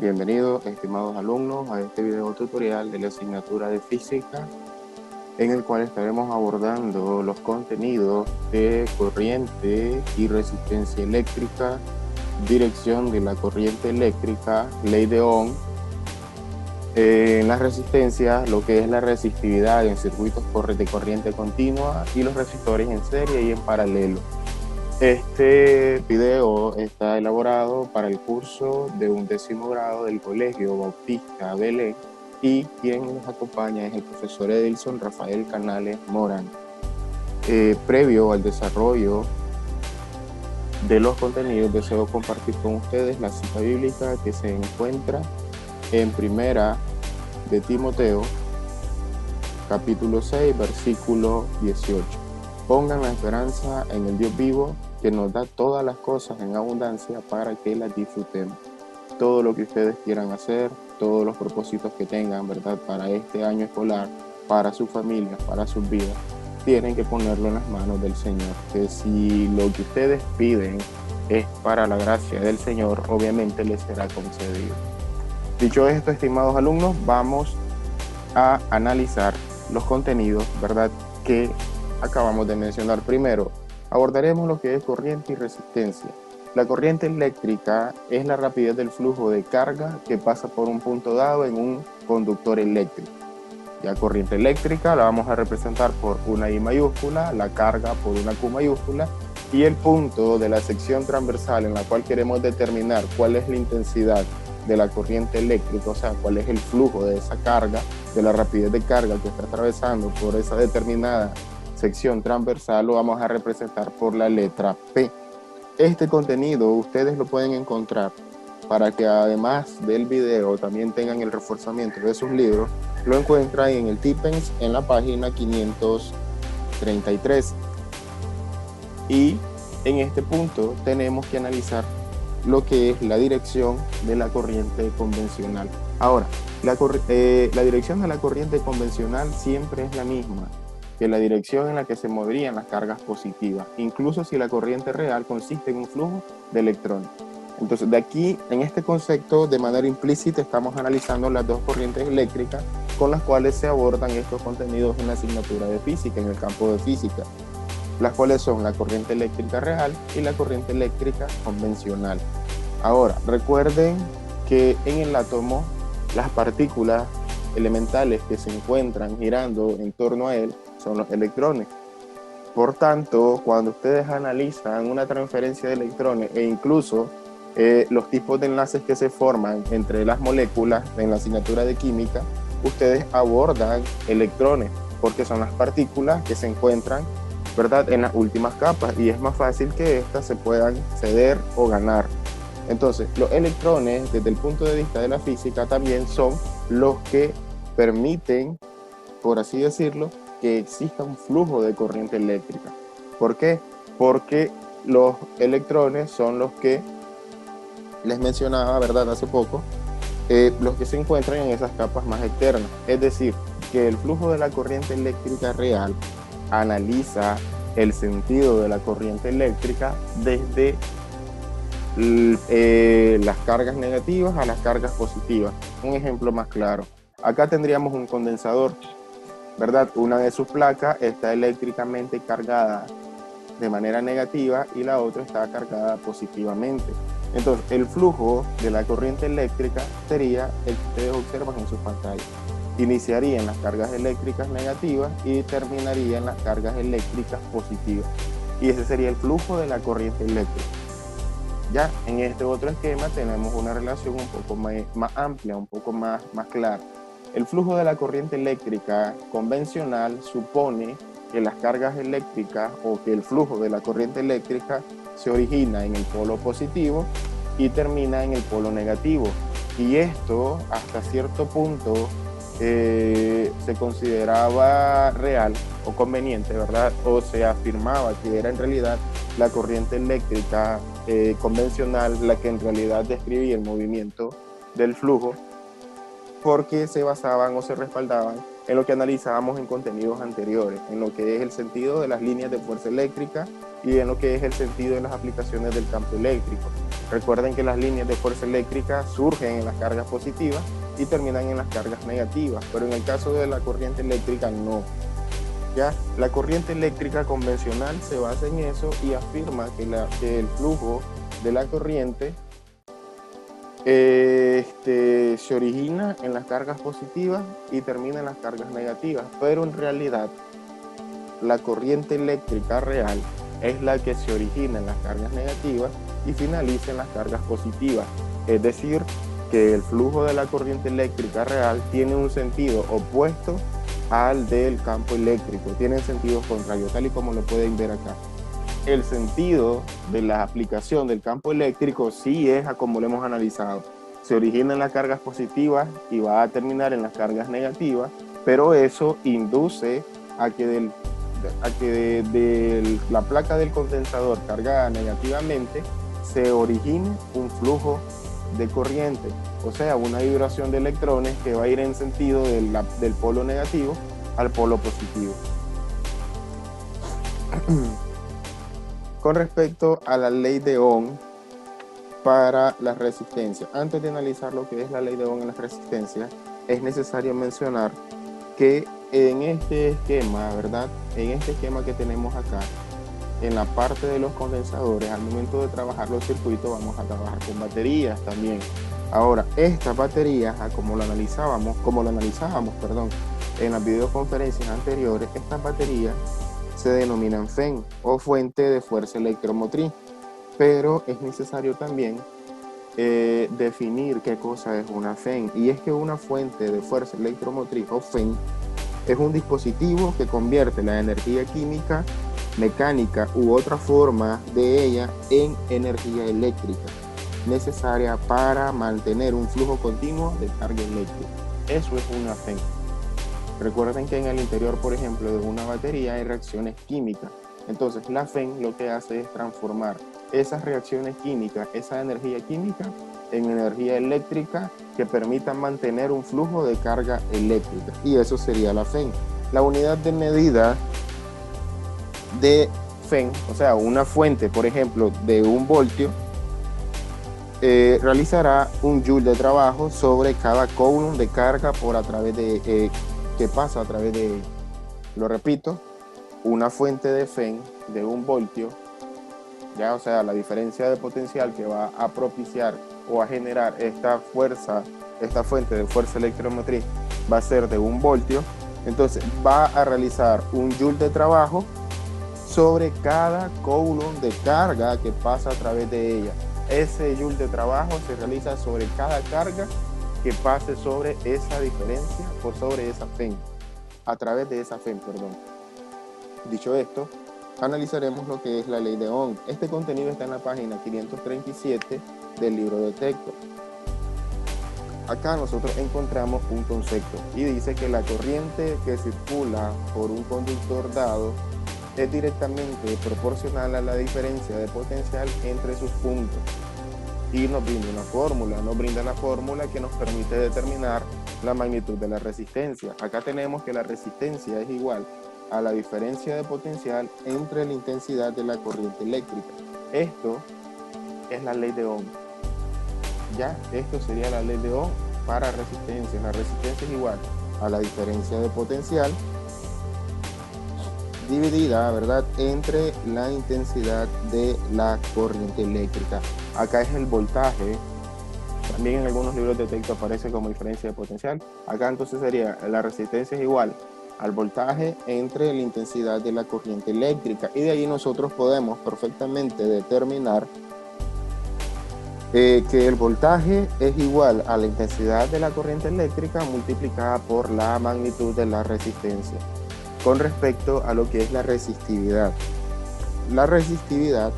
Bienvenidos, estimados alumnos, a este video tutorial de la asignatura de física, en el cual estaremos abordando los contenidos de corriente y resistencia eléctrica, dirección de la corriente eléctrica, ley de Ohm, en las resistencias, lo que es la resistividad en circuitos de corriente continua y los resistores en serie y en paralelo. Este video está elaborado para el curso de 11º grado del Colegio Bautista Belén y quien nos acompaña es el profesor Edilson Rafael Canales Morán. Previo al desarrollo de los contenidos, deseo compartir con ustedes la cita bíblica que se encuentra en Primera de Timoteo, capítulo 6, versículo 18. Pongan la esperanza en el Dios vivo, que nos da todas las cosas en abundancia para que las disfrutemos. Todo lo que ustedes quieran hacer, todos los propósitos que tengan, ¿verdad?, para este año escolar, para sus familias, para sus vidas, tienen que ponerlo en las manos del Señor. Que si lo que ustedes piden es para la gracia del Señor, obviamente les será concedido. Dicho esto, estimados alumnos, vamos a analizar los contenidos, ¿verdad?, que acabamos de mencionar. Primero, abordaremos lo que es corriente y resistencia. La corriente eléctrica es la rapidez del flujo de carga que pasa por un punto dado en un conductor eléctrico. La corriente eléctrica la vamos a representar por una I mayúscula, la carga por una Q mayúscula, y el punto de la sección transversal en la cual queremos determinar cuál es la intensidad de la corriente eléctrica, o sea, cuál es el flujo de esa carga, de la rapidez de carga que está atravesando por esa determinada sección transversal, lo vamos a representar por la letra P. Este contenido ustedes lo pueden encontrar, para que además del video también tengan el reforzamiento de sus libros, lo encuentran en el Tipens en la página 533. Y en este punto tenemos que analizar lo que es la dirección de la corriente convencional. Ahora, la dirección de la corriente convencional siempre es la misma que la dirección en la que se moverían las cargas positivas, incluso si la corriente real consiste en un flujo de electrones. Entonces, de aquí, en este concepto, de manera implícita, estamos analizando las dos corrientes eléctricas con las cuales se abordan estos contenidos en la asignatura de física, en el campo de física, las cuales son la corriente eléctrica real y la corriente eléctrica convencional. Ahora, recuerden que en el átomo, las partículas elementales que se encuentran girando en torno a él son los electrones. Por tanto, cuando ustedes analizan una transferencia de electrones e incluso los tipos de enlaces que se forman entre las moléculas en la asignatura de química, ustedes abordan electrones, porque son las partículas que se encuentran, ¿verdad?, en las últimas capas, y es más fácil que éstas se puedan ceder o ganar. Entonces, los electrones, desde el punto de vista de la física, también son los que permiten, por así decirlo, que exista un flujo de corriente eléctrica. ¿Por qué? Porque los electrones son los que les mencionaba, ¿verdad?, hace poco, los que se encuentran en esas capas más externas. Es decir, que el flujo de la corriente eléctrica real analiza el sentido de la corriente eléctrica desde las cargas negativas a las cargas positivas. Un ejemplo más claro. Acá tendríamos un condensador, ¿verdad? Una de sus placas está eléctricamente cargada de manera negativa y la otra está cargada positivamente. Entonces, el flujo de la corriente eléctrica sería el que ustedes observan en sus pantallas. Iniciaría en las cargas eléctricas negativas y terminaría en las cargas eléctricas positivas. Y ese sería el flujo de la corriente eléctrica. Ya en este otro esquema tenemos una relación un poco más amplia, un poco más clara. El flujo de la corriente eléctrica convencional supone que las cargas eléctricas o que el flujo de la corriente eléctrica se origina en el polo positivo y termina en el polo negativo. Y esto hasta cierto punto se consideraba real o conveniente, ¿verdad? O se afirmaba que era en realidad la corriente eléctrica convencional la que en realidad describía el movimiento del flujo, porque se basaban o se respaldaban en lo que analizábamos en contenidos anteriores, en lo que es el sentido de las líneas de fuerza eléctrica y en lo que es el sentido de las aplicaciones del campo eléctrico. Recuerden que las líneas de fuerza eléctrica surgen en las cargas positivas y terminan en las cargas negativas, pero en el caso de la corriente eléctrica no. Ya la corriente eléctrica convencional se basa en eso y afirma que el flujo de la corriente se origina en las cargas positivas y termina en las cargas negativas, pero en realidad la corriente eléctrica real es la que se origina en las cargas negativas y finaliza en las cargas positivas. Es decir, que el flujo de la corriente eléctrica real tiene un sentido opuesto al del campo eléctrico, tienen sentidos contrarios, tal y como lo pueden ver acá. El sentido de la aplicación del campo eléctrico sí es a como lo hemos analizado. Se origina en las cargas positivas y va a terminar en las cargas negativas, pero eso induce a que de la placa del condensador cargada negativamente se origine un flujo de corriente, o sea, una vibración de electrones que va a ir en sentido del polo negativo al polo positivo. Con respecto a la ley de Ohm para las resistencias, antes de analizar lo que es la ley de Ohm en las resistencias, es necesario mencionar que en este esquema, ¿verdad? En este esquema que tenemos acá, en la parte de los condensadores, al momento de trabajar los circuitos, vamos a trabajar con baterías también. Ahora, estas baterías, como lo analizábamos, en las videoconferencias anteriores, estas baterías se denominan FEM o fuente de fuerza electromotriz, pero es necesario también definir qué cosa es una FEM, y es que una fuente de fuerza electromotriz o FEM es un dispositivo que convierte la energía química, mecánica u otra forma de ella en energía eléctrica necesaria para mantener un flujo continuo de carga eléctrica. Eso es una FEM. Recuerden que en el interior, por ejemplo, de una batería hay reacciones químicas. Entonces la FEM lo que hace es transformar esas reacciones químicas, esa energía química, en energía eléctrica que permita mantener un flujo de carga eléctrica. Y eso sería la FEM. La unidad de medida de FEM, o sea, una fuente, por ejemplo, de 1 voltio, realizará un joule de trabajo sobre cada coulomb de carga que pasa a través de ella. Lo repito, una fuente de FEM de 1 voltio, ya, o sea, la diferencia de potencial que va a propiciar o a generar esta fuente de fuerza electromotriz va a ser de 1 voltio, entonces va a realizar un joule de trabajo sobre cada coulomb de carga que pasa a través de ella. Ese joule de trabajo se realiza sobre cada carga que pase sobre esa diferencia o sobre esa FEM, a través de esa FEM, perdón. Dicho esto, analizaremos lo que es la ley de Ohm. Este contenido está en la página 537 del libro de texto. Acá nosotros encontramos un concepto y dice que la corriente que circula por un conductor dado es directamente proporcional a la diferencia de potencial entre sus puntos, y nos brinda la fórmula que nos permite determinar la magnitud de la resistencia. Acá tenemos que la resistencia es igual a la diferencia de potencial entre la intensidad de la corriente eléctrica. Esto es la ley de Ohm. Ya, esto sería la ley de Ohm para resistencia. La resistencia es igual a la diferencia de potencial dividida, ¿verdad?, entre la intensidad de la corriente eléctrica. Acá es el voltaje. También en algunos libros de texto aparece como diferencia de potencial. Acá entonces sería la resistencia es igual al voltaje entre la intensidad de la corriente eléctrica, y de ahí nosotros podemos perfectamente determinar que el voltaje es igual a la intensidad de la corriente eléctrica multiplicada por la magnitud de la resistencia. Con respecto a lo que es la resistividad. La resistividad,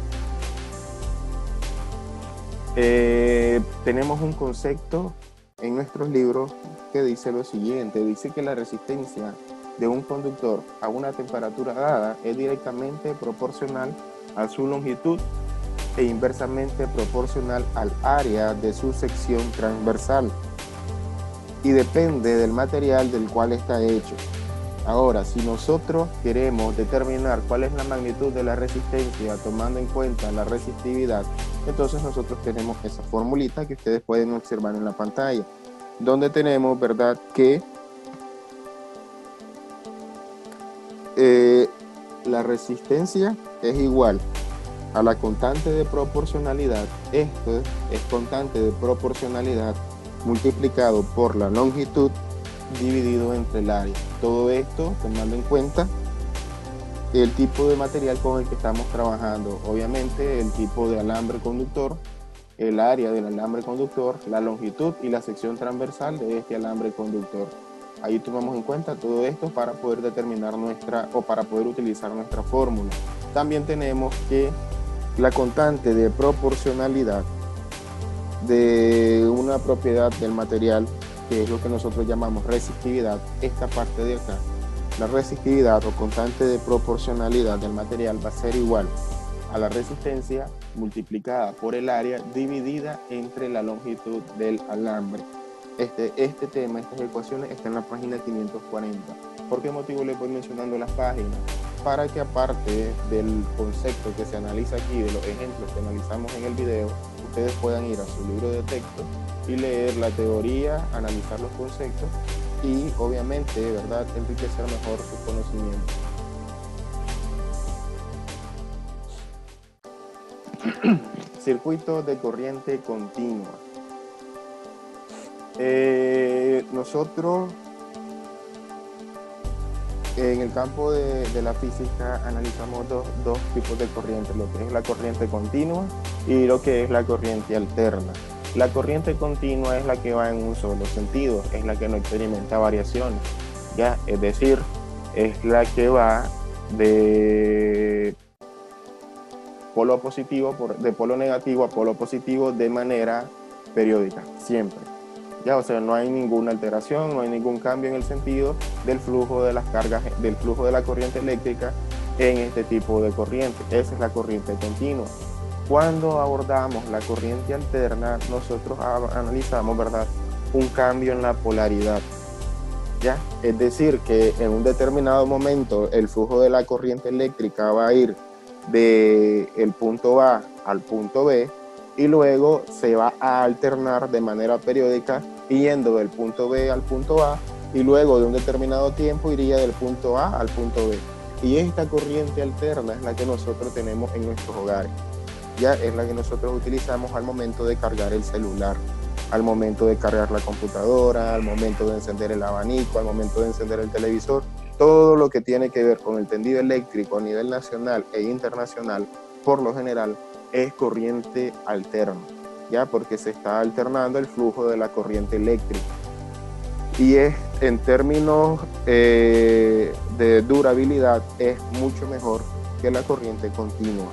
tenemos un concepto en nuestros libros que dice lo siguiente. Dice que la resistencia de un conductor a una temperatura dada es directamente proporcional a su longitud e inversamente proporcional al área de su sección transversal, y depende del material del cual está hecho. Ahora, si nosotros queremos determinar cuál es la magnitud de la resistencia tomando en cuenta la resistividad, Entonces nosotros tenemos esa formulita que ustedes pueden observar en la pantalla, donde tenemos, ¿verdad?, que la resistencia es igual a la constante de proporcionalidad. Esto es constante de proporcionalidad multiplicado por la longitud dividido entre el área. Todo esto tomando en cuenta el tipo de material con el que estamos trabajando. Obviamente el tipo de alambre conductor, el área del alambre conductor, la longitud y la sección transversal de este alambre conductor. Ahí tomamos en cuenta todo esto para poder determinar para poder utilizar nuestra fórmula. También tenemos que la constante de proporcionalidad de una propiedad del material, que es lo que nosotros llamamos resistividad, esta parte de acá, la resistividad o constante de proporcionalidad del material va a ser igual a la resistencia multiplicada por el área dividida entre la longitud del alambre. Este tema, estas ecuaciones están en la página 540. ¿Por qué motivo les voy mencionando las páginas? Para que aparte del concepto que se analiza aquí, de los ejemplos que analizamos en el video, ustedes puedan ir a su libro de texto y leer la teoría, analizar los conceptos y obviamente, ¿verdad?, enriquecer mejor sus conocimientos. Circuito de corriente continua. Nosotros en el campo de la física analizamos dos tipos de corriente, lo que es la corriente continua y lo que es la corriente alterna. La corriente continua es la que va en un solo sentido, es la que no experimenta variaciones, ¿ya? Es decir, es la que va de polo positivo, de polo negativo a polo positivo de manera periódica, siempre. Ya, o sea, no hay ninguna alteración, no hay ningún cambio en el sentido del flujo de las cargas, del flujo de la corriente eléctrica en este tipo de corriente. Esa es la corriente continua. Cuando abordamos la corriente alterna, nosotros analizamos, ¿verdad?, un cambio en la polaridad. ¿Ya? Es decir, que en un determinado momento el flujo de la corriente eléctrica va a ir del punto A al punto B y luego se va a alternar de manera periódica yendo del punto B al punto A y luego de un determinado tiempo iría del punto A al punto B. Y esta corriente alterna es la que nosotros tenemos en nuestros hogares. Ya es la que nosotros utilizamos al momento de cargar el celular, al momento de cargar la computadora, al momento de encender el abanico, al momento de encender el televisor. Todo lo que tiene que ver con el tendido eléctrico a nivel nacional e internacional, por lo general, es corriente alterna, ¿ya? Porque se está alternando el flujo de la corriente eléctrica. Y es, en términos de durabilidad, es mucho mejor que la corriente continua.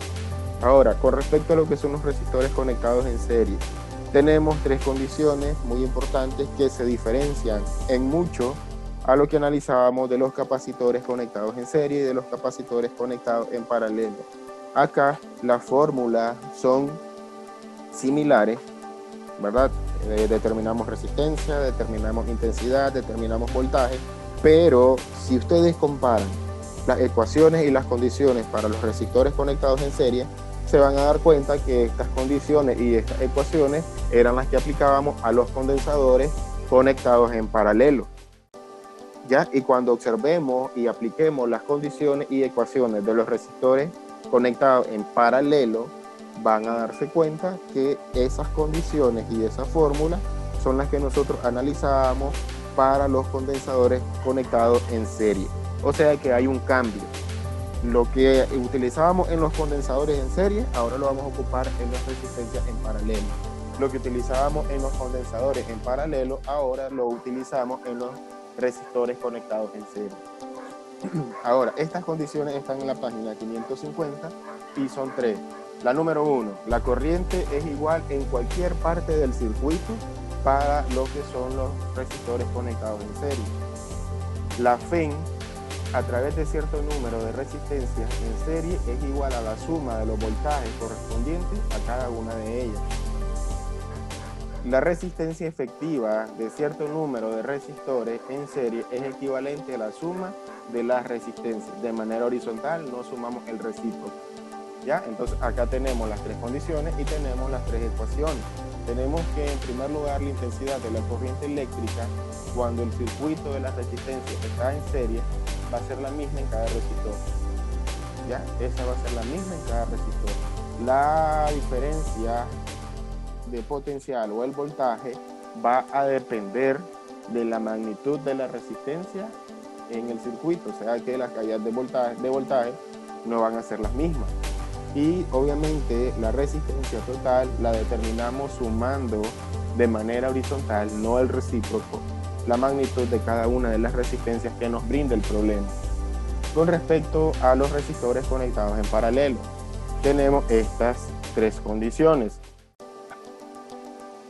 Ahora, con respecto a lo que son los resistores conectados en serie, tenemos tres condiciones muy importantes que se diferencian en mucho a lo que analizábamos de los capacitores conectados en serie y de los capacitores conectados en paralelo. Acá las fórmulas son similares, ¿verdad? Determinamos resistencia, determinamos intensidad, determinamos voltaje, pero si ustedes comparan las ecuaciones y las condiciones para los resistores conectados en serie, se van a dar cuenta que estas condiciones y estas ecuaciones eran las que aplicábamos a los condensadores conectados en paralelo. ¿Ya? Y cuando observemos y apliquemos las condiciones y ecuaciones de los resistores conectados en paralelo, van a darse cuenta que esas condiciones y esa fórmula son las que nosotros analizábamos para los condensadores conectados en serie. O sea que hay un cambio. Lo que utilizábamos en los condensadores en serie, ahora lo vamos a ocupar en las resistencias en paralelo. Lo que utilizábamos en los condensadores en paralelo, ahora lo utilizamos en los resistores conectados en serie. Ahora, estas condiciones están en la página 550 y son tres. La número 1, la corriente es igual en cualquier parte del circuito para lo que son los resistores conectados en serie. La FEN a través de cierto número de resistencias en serie es igual a la suma de los voltajes correspondientes a cada una de ellas. La resistencia efectiva de cierto número de resistores en serie es equivalente a la suma de las resistencias. De manera horizontal no sumamos el recíproco. ¿Ya? Entonces acá tenemos las tres condiciones y tenemos las tres ecuaciones. Tenemos que en primer lugar la intensidad de la corriente eléctrica cuando el circuito de la resistencia está en serie va a ser la misma en cada resistor. ¿Ya? Esa va a ser la misma en cada resistor. La diferencia de potencial o el voltaje va a depender de la magnitud de la resistencia en el circuito, o sea que las caídas de voltaje no van a ser las mismas. Y obviamente la resistencia total la determinamos sumando de manera horizontal, no el recíproco, la magnitud de cada una de las resistencias que nos brinda el problema. Con respecto a los resistores conectados en paralelo, tenemos estas tres condiciones.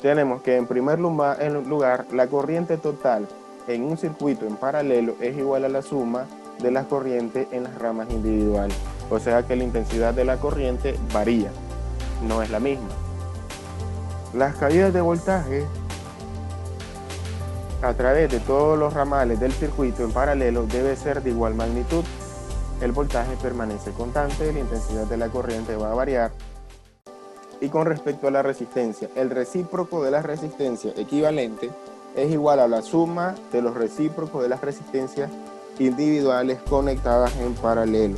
Tenemos que en primer lugar la corriente total en un circuito en paralelo es igual a la suma de las corrientes en las ramas individuales. O sea que la intensidad de la corriente varía, no es la misma. Las caídas de voltaje a través de todos los ramales del circuito en paralelo debe ser de igual magnitud. El voltaje permanece constante, la intensidad de la corriente va a variar. Y con respecto a la resistencia, el recíproco de la resistencia equivalente es igual a la suma de los recíprocos de las resistencias individuales conectadas en paralelo.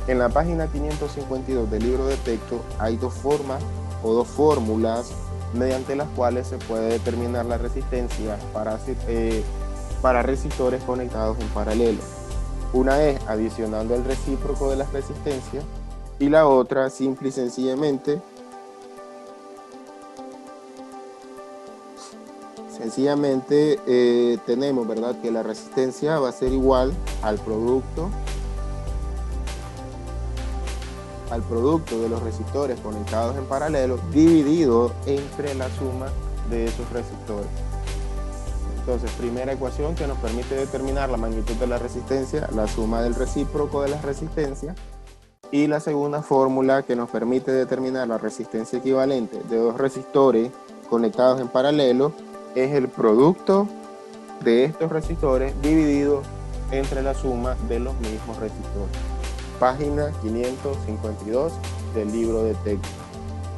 En la página 552 del libro de texto hay dos formas o dos fórmulas mediante las cuales se puede determinar la resistencia para resistores conectados en paralelo. Una es adicionando el recíproco de las resistencias y la otra simple y sencillamente tenemos, ¿verdad?, que la resistencia va a ser igual al producto de los resistores conectados en paralelo dividido entre la suma de esos resistores. Entonces, primera ecuación que nos permite determinar la magnitud de la resistencia, la suma del recíproco de las resistencias, y la segunda fórmula que nos permite determinar la resistencia equivalente de dos resistores conectados en paralelo es el producto de estos resistores dividido entre la suma de los mismos resistores. Página 552 del libro de texto.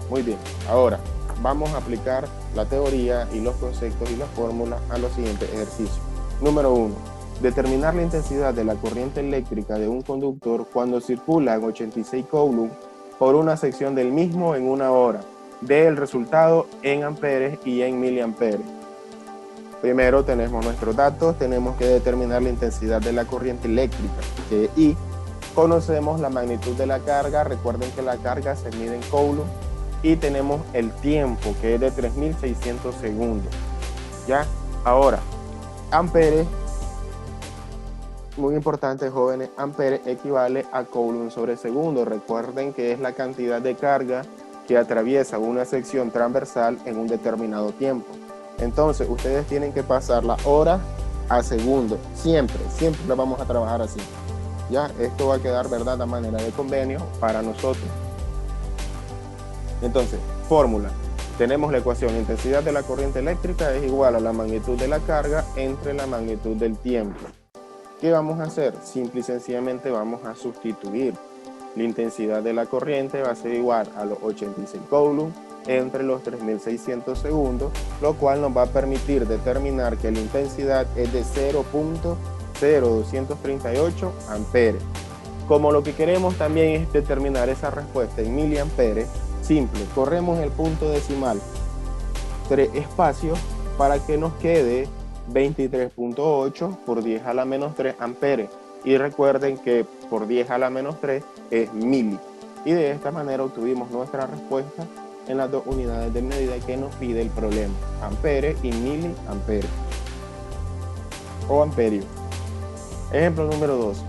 Muy bien, ahora vamos a aplicar la teoría y los conceptos y las fórmulas a los siguientes ejercicios. Número 1. Determinar la intensidad de la corriente eléctrica de un conductor cuando circula en 86 coulombs por una sección del mismo en una hora. Dé el resultado en amperes y en miliamperes. Primero tenemos nuestros datos, tenemos que determinar la intensidad de la corriente eléctrica, que es I. Conocemos la magnitud de la carga, recuerden que la carga se mide en coulombs, y tenemos el tiempo, que es de 3600 segundos. ¿Ya? Ahora, amperes, muy importante, jóvenes, amperes equivale a coulomb sobre segundo. Recuerden que es la cantidad de carga que atraviesa una sección transversal en un determinado tiempo. Entonces, ustedes tienen que pasar la hora a segundo. Siempre lo vamos a trabajar así. Ya, esto va a quedar, ¿verdad?, a manera de convenio para nosotros. Entonces, fórmula. Tenemos la ecuación: intensidad de la corriente eléctrica es igual a la magnitud de la carga entre la magnitud del tiempo. ¿Qué vamos a hacer? Simple y sencillamente vamos a sustituir. La intensidad de la corriente va a ser igual a los 86 coulombs entre los 3600 segundos, lo cual nos va a permitir determinar que la intensidad es de 0.0238 amperes. Como lo que queremos también es determinar esa respuesta en miliamperes, simple, corremos el punto decimal 3 espacios para que nos quede 23.8 por 10 a la menos 3 amperes. Y recuerden que por 10 a la menos 3 es mili. Y de esta manera obtuvimos nuestra respuesta en las dos unidades de medida que nos pide el problema: amperes y miliamperes o amperio. Ejemplo número 2.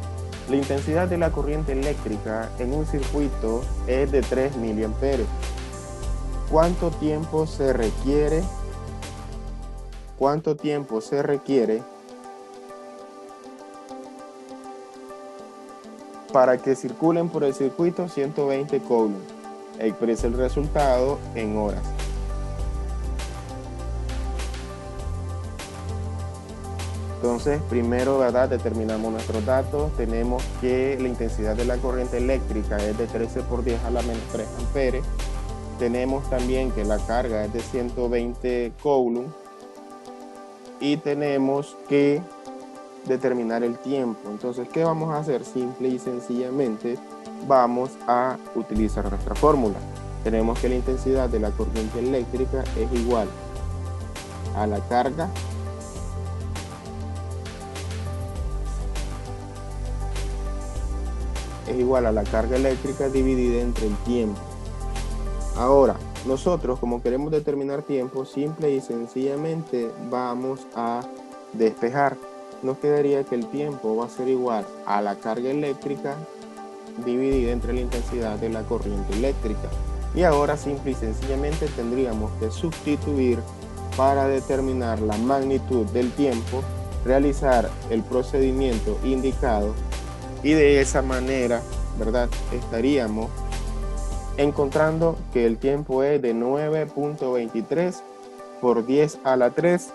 La intensidad de la corriente eléctrica en un circuito es de 3 miliamperes. ¿Cuánto tiempo se requiere para que circulen por el circuito 120 coulombs? Expresa el resultado en horas. Entonces, primero, ¿verdad? Determinamos nuestros datos. Tenemos que la intensidad de la corriente eléctrica es de 13 por 10 a la menos 3 amperes. Tenemos también que la carga es de 120 coulombs. Y tenemos que determinar el tiempo. Entonces, ¿qué vamos a hacer? Simple y sencillamente vamos a utilizar nuestra fórmula. Tenemos que la intensidad de la corriente eléctrica es igual a la carga eléctrica dividida entre el tiempo. Ahora, nosotros como queremos determinar tiempo, simple y sencillamente vamos a despejar. Nos quedaría que el tiempo va a ser igual a la carga eléctrica dividida entre la intensidad de la corriente eléctrica. Y ahora simple y sencillamente tendríamos que sustituir para determinar la magnitud del tiempo, realizar el procedimiento indicado y de esa manera, ¿verdad? Estaríamos encontrando que el tiempo es de 9.23 por 10 a la 3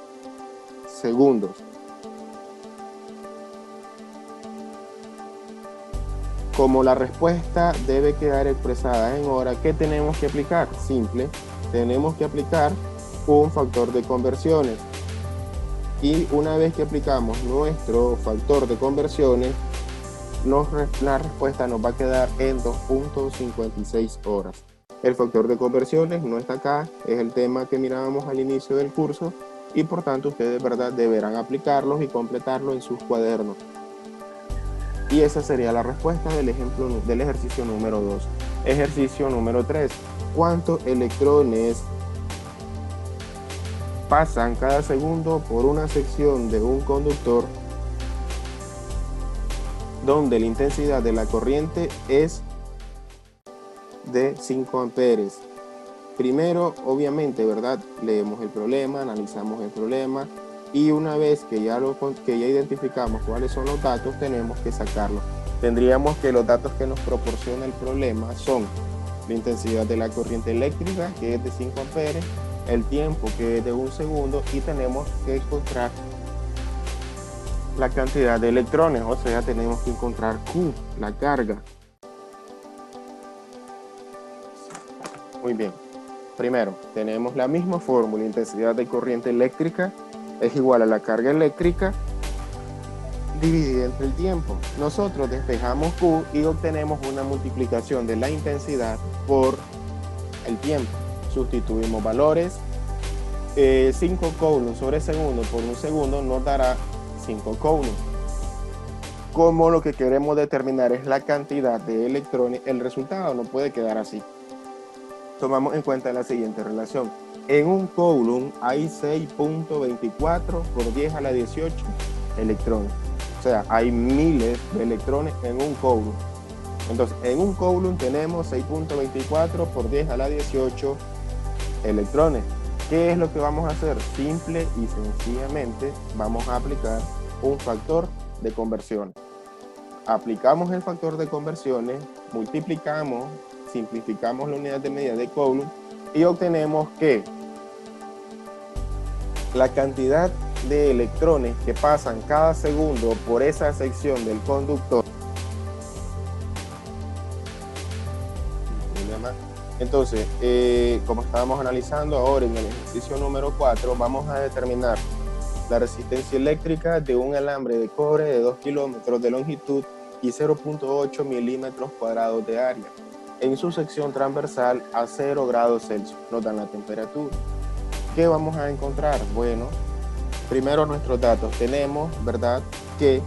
segundos. Como la respuesta debe quedar expresada en hora, ¿qué tenemos que aplicar? Simple, tenemos que aplicar un factor de conversiones. Y una vez que aplicamos nuestro factor de conversiones, la respuesta nos va a quedar en 2.56 horas. El factor de conversiones no está acá, es el tema que mirábamos al inicio del curso y por tanto ustedes, ¿verdad?, deberán aplicarlos y completarlo en sus cuadernos. Y esa sería la respuesta del ejercicio número 2. Ejercicio número 3. ¿Cuántos electrones pasan cada segundo por una sección de un conductor donde la intensidad de la corriente es de 5 amperes? Primero, obviamente, ¿verdad?, leemos el problema, analizamos el problema y una vez que ya identificamos cuáles son los datos, tenemos que sacarlos. Tendríamos que los datos que nos proporciona el problema son la intensidad de la corriente eléctrica, que es de 5 amperes, el tiempo, que es de 1 segundo, y tenemos que encontrar la cantidad de electrones, o sea, tenemos que encontrar Q, la carga. Muy bien. Primero, tenemos la misma fórmula, intensidad de corriente eléctrica es igual a la carga eléctrica dividida entre el tiempo. Nosotros despejamos Q y obtenemos una multiplicación de la intensidad por el tiempo. Sustituimos valores. 5 coulombs sobre segundo por 1 segundo nos dará 5 coulombs. Como lo que queremos determinar es la cantidad de electrones, el resultado no puede quedar así. Tomamos en cuenta la siguiente relación. En un coulomb hay 6.24 por 10 a la 18 electrones. O sea, hay miles de electrones en un coulomb. Entonces, en un coulomb tenemos 6.24 por 10 a la 18 electrones. ¿Qué es lo que vamos a hacer? Simple y sencillamente vamos a aplicar un factor de conversión. Aplicamos el factor de conversiones, multiplicamos, simplificamos la unidad de medida de coulomb y obtenemos que la cantidad de electrones que pasan cada segundo por esa sección del conductor. Entonces, como estábamos analizando ahora en el ejercicio número 4, vamos a determinar la resistencia eléctrica de un alambre de cobre de 2 kilómetros de longitud y 0.8 milímetros cuadrados de área en su sección transversal a 0 grados Celsius. Nos dan la temperatura. ¿Qué vamos a encontrar? Bueno, primero nuestros datos. Tenemos, ¿verdad?, que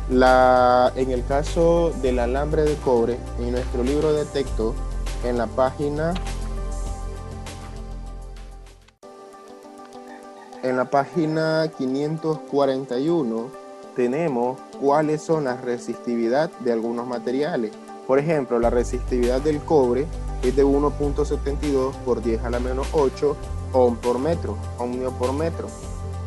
en el caso del alambre de cobre, en nuestro libro de texto, en la página 541, tenemos cuáles son las resistividad de algunos materiales. Por ejemplo, la resistividad del cobre es de 1.72 por 10 a la menos 8 ohm por metro, ohmio por metro.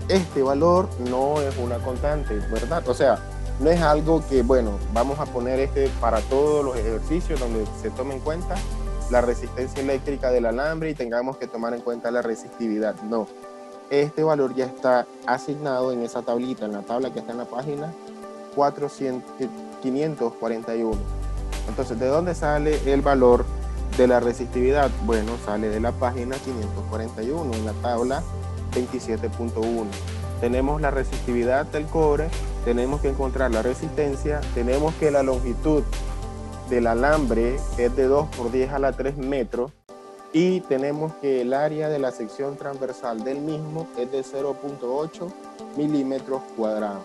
Este valor no es una constante, ¿verdad? O sea, no es algo que, bueno, vamos a poner para todos los ejercicios donde se tome en cuenta la resistencia eléctrica del alambre y tengamos que tomar en cuenta la resistividad. No, este valor ya está asignado en esa tablita, en la tabla que está en la página 541. Entonces, ¿de dónde sale el valor de la resistividad? Bueno, sale de la página 541, en la tabla 27.1. Tenemos la resistividad del cobre, tenemos que encontrar la resistencia, tenemos que la longitud del alambre es de 2 por 10 a la 3 metros y tenemos que el área de la sección transversal del mismo es de 0.8 milímetros cuadrados.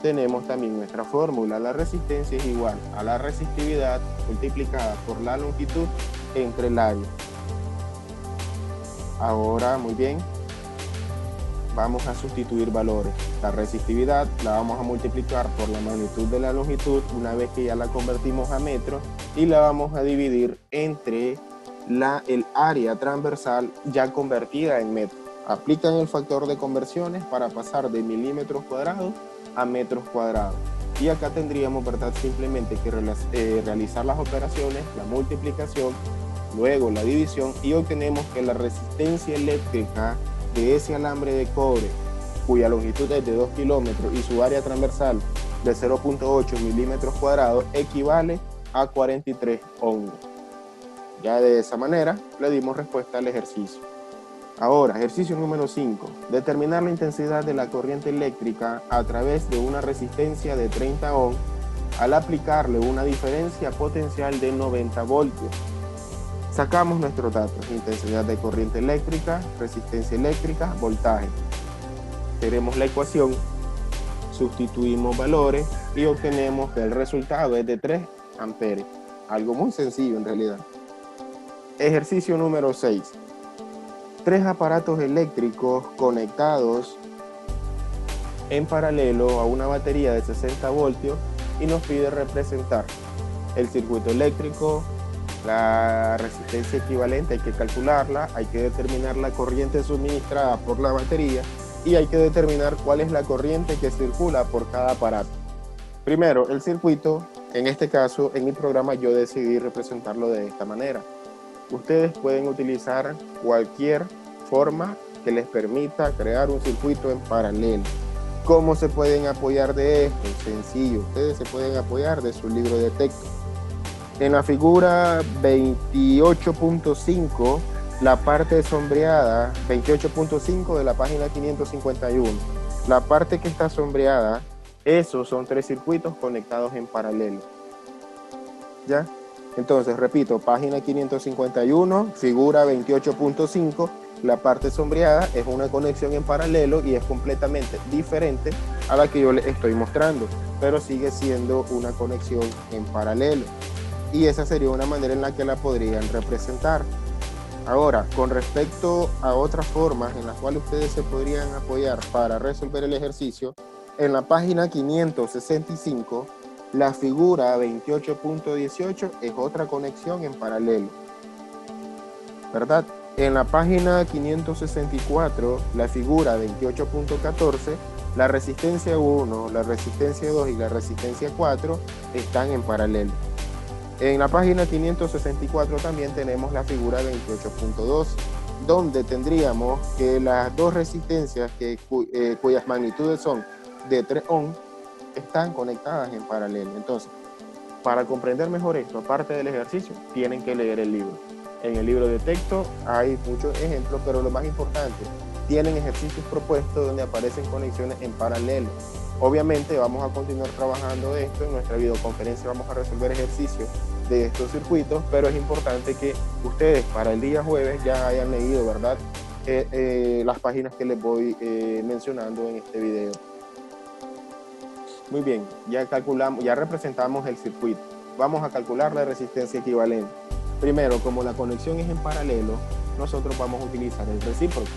Tenemos también nuestra fórmula, la resistencia es igual a la resistividad multiplicada por la longitud entre el área. Ahora, muy bien, vamos a sustituir valores. La resistividad la vamos a multiplicar por la magnitud de la longitud una vez que ya la convertimos a metros y la vamos a dividir entre el área transversal ya convertida en metros. Aplican el factor de conversiones para pasar de milímetros cuadrados a metros cuadrados. Y acá tendríamos, ¿verdad?, simplemente que realizar las operaciones, la multiplicación, luego la división y obtenemos que la resistencia eléctrica de ese alambre de cobre, cuya longitud es de 2 kilómetros y su área transversal de 0.8 milímetros cuadrados, equivale a 43 ohms. Ya de esa manera le dimos respuesta al ejercicio. Ahora, ejercicio número 5. Determinar la intensidad de la corriente eléctrica a través de una resistencia de 30 ohms al aplicarle una diferencia potencial de 90 voltios. Sacamos nuestros datos: intensidad de corriente eléctrica, resistencia eléctrica, voltaje. Tenemos la ecuación, sustituimos valores y obtenemos que el resultado es de 3 amperes. Algo muy sencillo en realidad. Ejercicio número 6. 3 aparatos eléctricos conectados en paralelo a una batería de 60 voltios y nos pide representar el circuito eléctrico, la resistencia equivalente, hay que calcularla, hay que determinar la corriente suministrada por la batería y hay que determinar cuál es la corriente que circula por cada aparato. Primero, el circuito, en este caso, en mi programa yo decidí representarlo de esta manera. Ustedes pueden utilizar cualquier forma que les permita crear un circuito en paralelo. ¿Cómo se pueden apoyar de esto? Sencillo, ustedes se pueden apoyar de su libro de texto. En la figura 28.5, la parte sombreada, 28.5 de la página 551, la parte que está sombreada, esos son 3 circuitos conectados en paralelo. ¿Ya? Entonces, repito, página 551, figura 28.5, la parte sombreada es una conexión en paralelo y es completamente diferente a la que yo les estoy mostrando, pero sigue siendo una conexión en paralelo. Y esa sería una manera en la que la podrían representar. Ahora, con respecto a otras formas en las cuales ustedes se podrían apoyar para resolver el ejercicio, en la página 565, la figura 28.18 es otra conexión en paralelo, ¿verdad? En la página 564, la figura 28.14, la resistencia 1, la resistencia 2 y la resistencia 4 están en paralelo. En la página 564 también tenemos la figura 28.2, donde tendríamos que las dos resistencias cuyas magnitudes son de 3 ohms están conectadas en paralelo. Entonces, para comprender mejor esto, aparte del ejercicio, tienen que leer el libro. En el libro de texto hay muchos ejemplos, pero lo más importante, tienen ejercicios propuestos donde aparecen conexiones en paralelo. Obviamente vamos a continuar trabajando esto, en nuestra videoconferencia vamos a resolver ejercicios de estos circuitos, pero es importante que ustedes para el día jueves ya hayan leído, ¿verdad?, las páginas que les voy mencionando en este video. Muy bien, ya calculamos, ya representamos el circuito. Vamos a calcular la resistencia equivalente. Primero, como la conexión es en paralelo, nosotros vamos a utilizar el recíproco.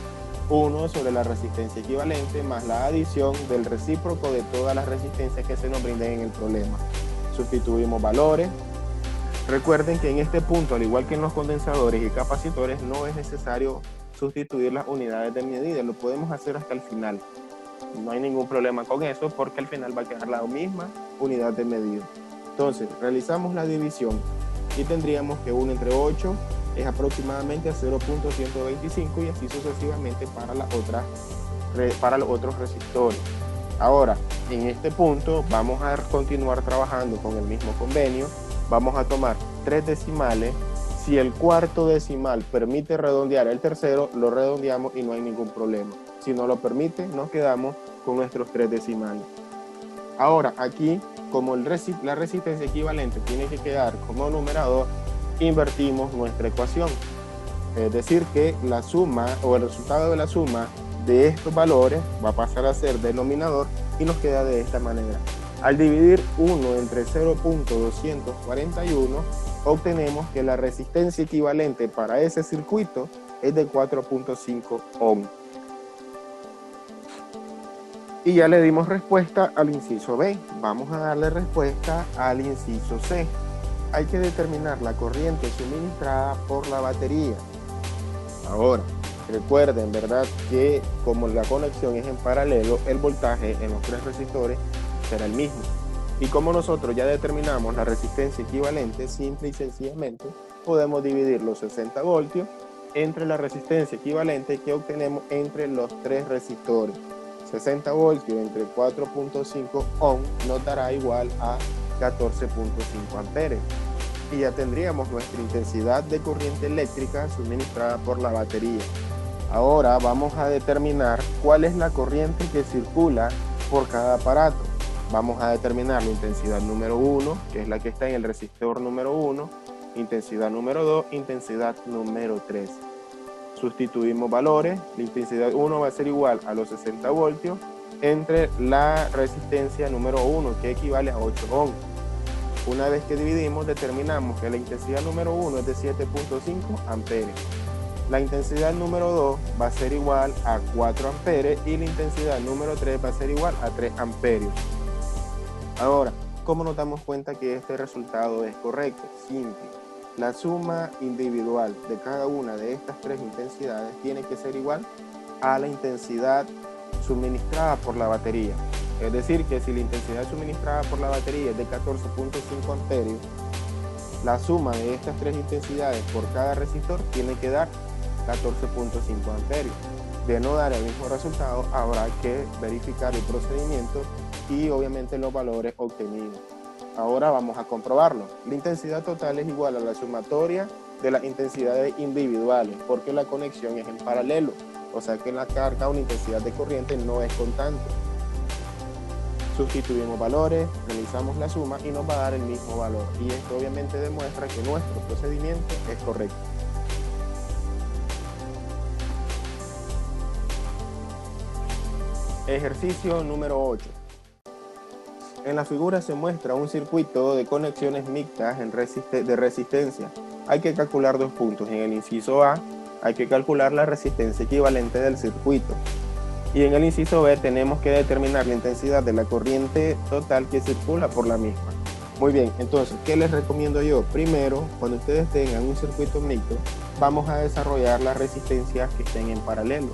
1 sobre la resistencia equivalente más la adición del recíproco de todas las resistencias que se nos brinden en el problema. Sustituimos valores. Recuerden que en este punto, al igual que en los condensadores y capacitores, no es necesario sustituir las unidades de medida, lo podemos hacer hasta el final. No hay ningún problema con eso porque al final va a quedar la misma unidad de medida. Entonces, realizamos la división y tendríamos que 1 entre 8 es aproximadamente a 0.125 y así sucesivamente para los otros resistores. Ahora, en este punto vamos a continuar trabajando con el mismo convenio. Vamos a tomar 3 decimales. Si el cuarto decimal permite redondear el tercero, lo redondeamos y no hay ningún problema. Si no lo permite, nos quedamos con nuestros 3 decimales. Ahora, aquí, como la resistencia equivalente tiene que quedar como numerador, invertimos nuestra ecuación. Es decir, que la suma o el resultado de la suma de estos valores va a pasar a ser denominador y nos queda de esta manera. Al dividir 1 entre 0.241, obtenemos que la resistencia equivalente para ese circuito es de 4.5 ohm. Y ya le dimos respuesta al inciso B. Vamos a darle respuesta al inciso C. Hay que determinar la corriente suministrada por la batería. Ahora, recuerden, ¿verdad?, que como la conexión es en paralelo, el voltaje en los 3 resistores será el mismo. Y como nosotros ya determinamos la resistencia equivalente, simple y sencillamente podemos dividir los 60 voltios entre la resistencia equivalente que obtenemos entre los 3 resistores. 60 voltios entre 4.5 ohm nos dará igual a 14.5 amperes. Y ya tendríamos nuestra intensidad de corriente eléctrica suministrada por la batería. Ahora vamos a determinar cuál es la corriente que circula por cada aparato. Vamos a determinar la intensidad número 1, que es la que está en el resistor número 1, intensidad número 2, intensidad número 3. Sustituimos valores. La intensidad 1 va a ser igual a los 60 voltios entre la resistencia número 1, que equivale a 8 ohms. Una vez que dividimos, determinamos que la intensidad número 1 es de 7.5 amperes. La intensidad número 2 va a ser igual a 4 amperes y la intensidad número 3 va a ser igual a 3 amperios. Ahora, ¿cómo nos damos cuenta que este resultado es correcto? Simple. La suma individual de cada una de estas 3 intensidades tiene que ser igual a la intensidad suministrada por la batería. Es decir, que si la intensidad suministrada por la batería es de 14.5 amperios, la suma de estas 3 intensidades por cada resistor tiene que dar 14.5 amperios. De no dar el mismo resultado, habrá que verificar el procedimiento y obviamente los valores obtenidos. Ahora vamos a comprobarlo. La intensidad total es igual a la sumatoria de las intensidades individuales, porque la conexión es en paralelo, o sea que la carga o la intensidad de corriente no es constante. Sustituimos valores, realizamos la suma y nos va a dar el mismo valor, y esto obviamente demuestra que nuestro procedimiento es correcto. Ejercicio número 8. En la figura se muestra un circuito de conexiones mixtas de resistencia. Hay que calcular 2 puntos. En el inciso A hay que calcular la resistencia equivalente del circuito. Y en el inciso B tenemos que determinar la intensidad de la corriente total que circula por la misma. Muy bien, entonces, ¿qué les recomiendo yo? Primero, cuando ustedes tengan un circuito mixto, vamos a desarrollar las resistencias que estén en paralelo.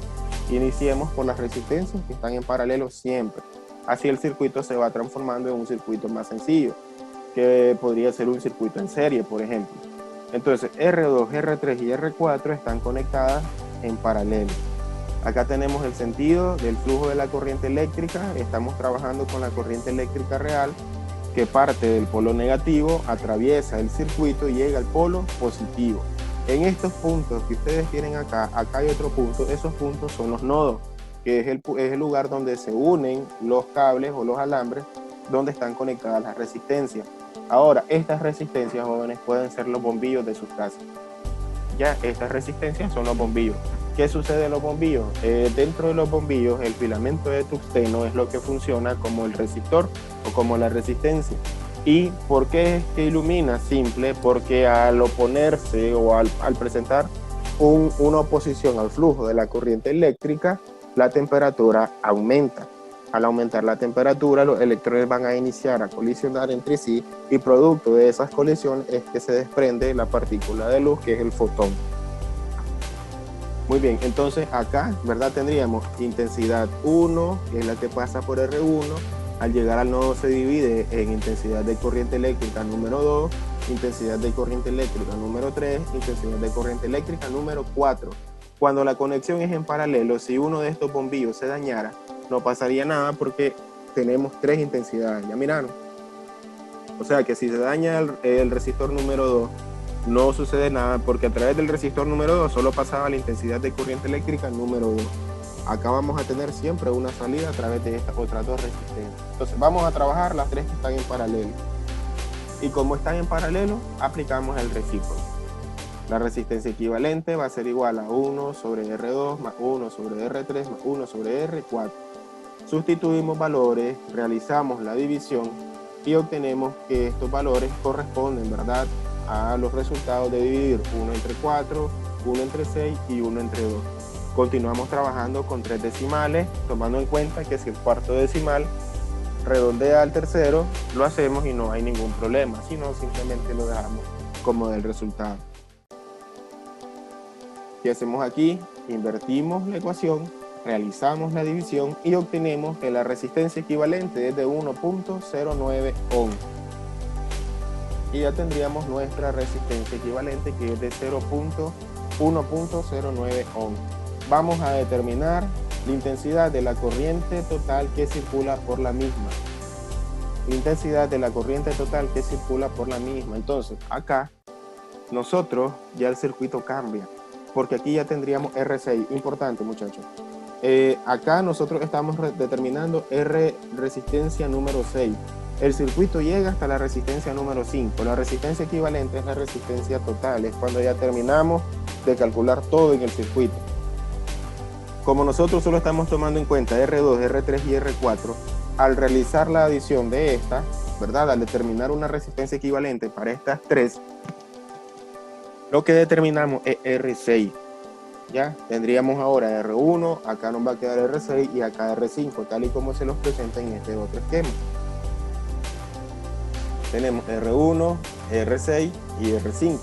Iniciemos por las resistencias que están en paralelo siempre. Así el circuito se va transformando en un circuito más sencillo, que podría ser un circuito en serie, por ejemplo. Entonces, R2, R3 y R4 están conectadas en paralelo. Acá tenemos el sentido del flujo de la corriente eléctrica. Estamos trabajando con la corriente eléctrica real, que parte del polo negativo, atraviesa el circuito y llega al polo positivo. En estos puntos que ustedes tienen acá hay otro punto. Esos puntos son los nodos, que es el lugar donde se unen los cables o los alambres donde están conectadas las resistencias. Ahora, estas resistencias, jóvenes, pueden ser los bombillos de sus casas. Ya, estas resistencias son los bombillos. ¿Qué sucede en los bombillos? Dentro de los bombillos, el filamento de tungsteno es lo que funciona como el resistor o como la resistencia. ¿Y por qué es que ilumina? Simple, porque al oponerse o al presentar una oposición al flujo de la corriente eléctrica, la temperatura aumenta. Al aumentar la temperatura, los electrones van a iniciar a colisionar entre sí y producto de esas colisiones es que se desprende la partícula de luz, que es el fotón. Muy bien, entonces acá, ¿verdad? Tendríamos intensidad 1, que es la que pasa por R1. Al llegar al nodo se divide en intensidad de corriente eléctrica número 2 intensidad de corriente eléctrica número 3, intensidad de corriente eléctrica número 4. Cuando la conexión es en paralelo, si uno de estos bombillos se dañara, no pasaría nada porque tenemos 3 intensidades. ¿Ya miraron? O sea que si se daña el resistor número 2, no sucede nada porque a través del resistor número 2 solo pasaba la intensidad de corriente eléctrica número 2. Acá vamos a tener siempre una salida a través de estas otras 2 resistencias. Entonces vamos a trabajar las 3 que están en paralelo. Y como están en paralelo, aplicamos el recíproco. La resistencia equivalente va a ser igual a 1 sobre R2 más 1 sobre R3 más 1 sobre R4. Sustituimos valores, realizamos la división y obtenemos que estos valores corresponden, ¿verdad?, a los resultados de dividir 1 entre 4, 1 entre 6 y 1 entre 2. Continuamos trabajando con 3 decimales, tomando en cuenta que si el cuarto decimal redondea al tercero, lo hacemos y no hay ningún problema, sino simplemente lo dejamos como del resultado. ¿Qué hacemos aquí? Invertimos la ecuación, realizamos la división y obtenemos que la resistencia equivalente es de 1.09 ohm. Y ya tendríamos nuestra resistencia equivalente, que es de 1.09 ohm. Vamos a determinar la intensidad de la corriente total que circula por la misma. La intensidad de la corriente total que circula por la misma. Entonces, acá, nosotros ya el circuito cambia, porque aquí ya tendríamos R6. Importante, muchachos. Acá nosotros estamos determinando R resistencia número 6. El circuito llega hasta la resistencia número 5. La resistencia equivalente es la resistencia total. Es cuando ya terminamos de calcular todo en el circuito. Como nosotros solo estamos tomando en cuenta R2, R3 y R4, al realizar la adición de esta, ¿verdad?, al determinar una resistencia equivalente para estas 3, lo que determinamos es R6. Ya tendríamos ahora R1, acá nos va a quedar R6 y acá R5, tal y como se los presenta en este otro esquema. Tenemos R1, R6 y R5.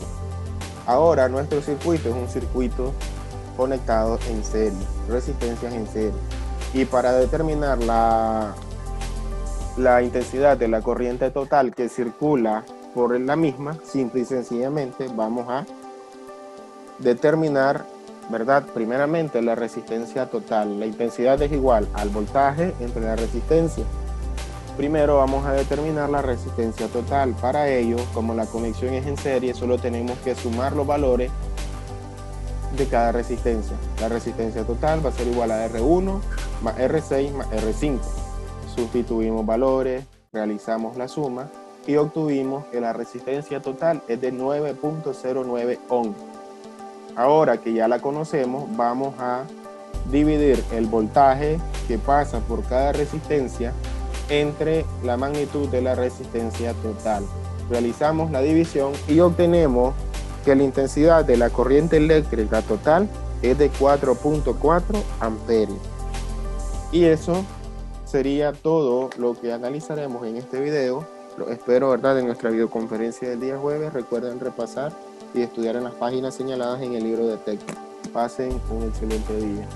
Ahora nuestro circuito es un circuito conectado en serie, resistencias en serie. Y para determinar la intensidad de la corriente total que circula por la misma, simple y sencillamente vamos a determinar, ¿verdad?, primeramente la resistencia total. La intensidad es igual al voltaje entre la resistencia. Primero vamos a determinar la resistencia total. Para ello, como la conexión es en serie, solo tenemos que sumar los valores de cada resistencia. La resistencia total va a ser igual a R1 más R6 más R5. Sustituimos valores, realizamos la suma y obtuvimos que la resistencia total es de 9.09 ohm. Ahora que ya la conocemos, vamos a dividir el voltaje que pasa por cada resistencia entre la magnitud de la resistencia total. Realizamos la división y obtenemos que la intensidad de la corriente eléctrica total es de 4.4 amperios. Y eso sería todo lo que analizaremos en este video. Lo espero, ¿verdad?, en nuestra videoconferencia del día jueves. Recuerden repasar y estudiar en las páginas señaladas en el libro de texto. Pasen un excelente día.